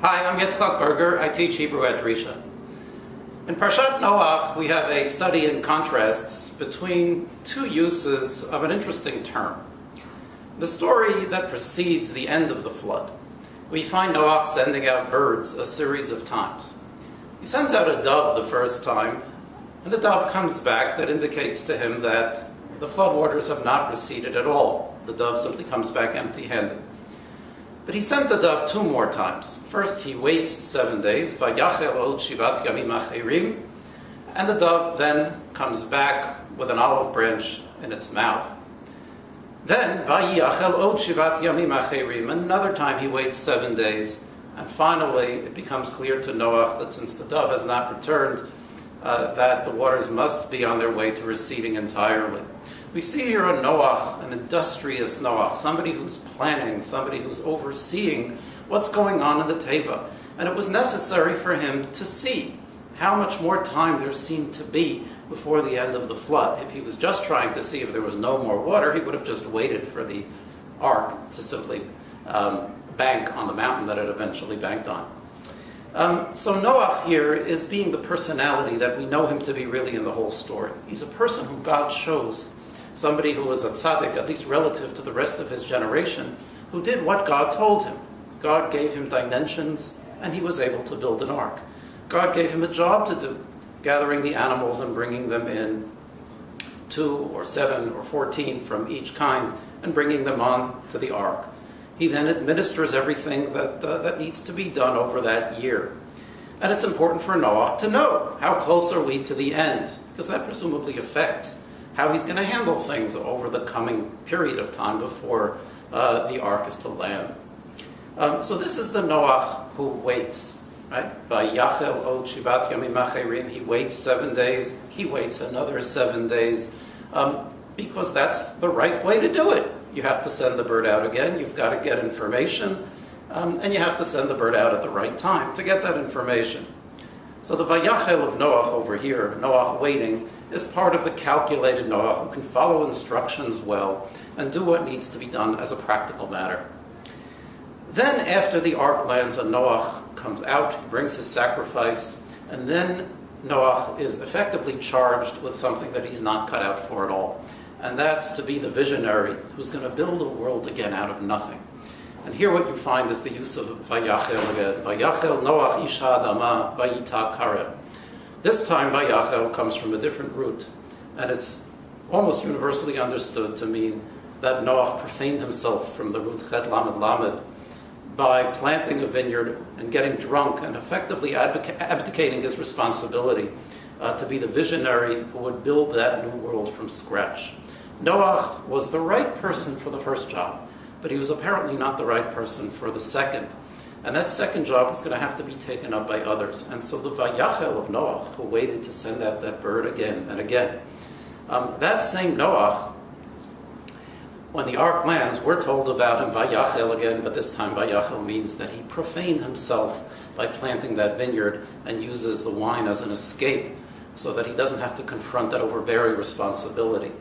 Hi, I'm Yitzhak Berger. I teach Hebrew at Risha. In Parashat Noach, we have a study in contrasts between two uses of an interesting term. The story that precedes the end of the flood, we find Noach sending out birds a series of times. He sends out a dove the first time, and the dove comes back. That indicates to him that the floodwaters have not receded at all. The dove simply comes back empty-handed. But he sends the dove two more times. First, he waits 7 days, vayachel od shivat yamim acherim, and the dove then comes back with an olive branch in its mouth. Then, vayachel od shivat yamim acherim, another time he waits 7 days, and finally it becomes clear to Noach that since the dove has not returned, that the waters must be on their way to receding entirely. We see here a Noach, an industrious Noach, somebody who's planning, somebody who's overseeing what's going on in the Teva. And it was necessary for him to see how much more time there seemed to be before the end of the flood. If he was just trying to see if there was no more water, he would have just waited for the ark to simply bank on the mountain that it eventually banked on. So Noach here is being the personality that we know him to be really in the whole story. He's a person who God shows, somebody who was a tzaddik, at least relative to the rest of his generation, who did what God told him. God gave him dimensions, and he was able to build an ark. God gave him a job to do, gathering the animals and bringing them in, 2 or 7 or 14 from each kind, and bringing them on to the ark. He then administers everything that needs to be done over that year. And it's important for Noach to know how close are we to the end, because that presumably affects how he's going to handle things over the coming period of time before the ark is to land. So this is the Noach who waits, right? Vayachel od shivat yamim acherim. He waits 7 days. He waits another 7 days, because that's the right way to do it. You have to send the bird out again. You've got to get information, and you have to send the bird out at the right time to get that information. So the Vayachel of Noach over here, Noach waiting, is part of the calculated Noach who can follow instructions well and do what needs to be done as a practical matter. Then after the ark lands and Noach comes out, he brings his sacrifice, and then Noach is effectively charged with something that he's not cut out for at all. And that's to be the visionary who's going to build a world again out of nothing. And here what you find is the use of Vayachel again. Vayachel Noach ish ha'adama vayita karem. This time Vayachel comes from a different root. And it's almost universally understood to mean that Noach profaned himself from the root chet lamed lamed by planting a vineyard and getting drunk and effectively abdicating his responsibility to be the visionary who would build that new world from scratch. Noach was the right person for the first job, but he was apparently not the right person for the second. And that second job was going to have to be taken up by others. And so the Vayachel of Noach, who waited to send out that bird again and again, that same Noach, when the ark lands, we're told about him Vayachel again, but this time Vayachel means that he profaned himself by planting that vineyard and uses the wine as an escape so that he doesn't have to confront that overbearing responsibility.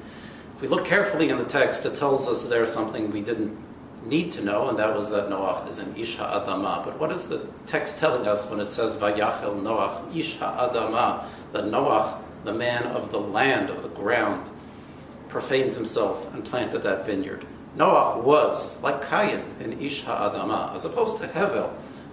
If we look carefully in the text, it tells us there's something we didn't need to know, and that was that Noach is an ish ha'adama. But what is the text telling us when it says Vayachel Noach ish ha'adama? That Noach, the man of the land, of the ground, profaned himself and planted that vineyard. Noach was, like Cain, an ish ha'adama, as opposed to Hevel,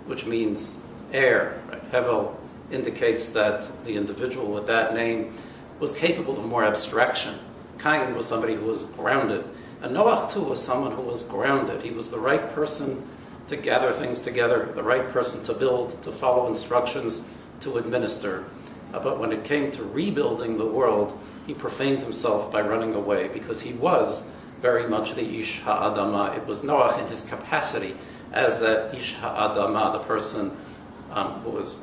which means air. Right? Hevel indicates that the individual with that name was capable of more abstraction. Cain was somebody who was grounded. And Noach, too, was someone who was grounded. He was the right person to gather things together, the right person to build, to follow instructions, to administer. But when it came to rebuilding the world, he profaned himself by running away, because he was very much the Ish Ha'adama. It was Noach in his capacity as that Ish Ha'adama, the person who was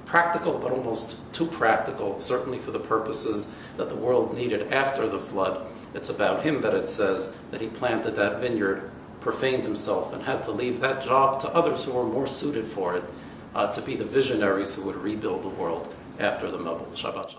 practical, but almost too practical, certainly for the purposes that the world needed after the flood. It's about him that it says that he planted that vineyard, profaned himself, and had to leave that job to others who were more suited for it, to be the visionaries who would rebuild the world after the Mabul. Shabbat Shalom.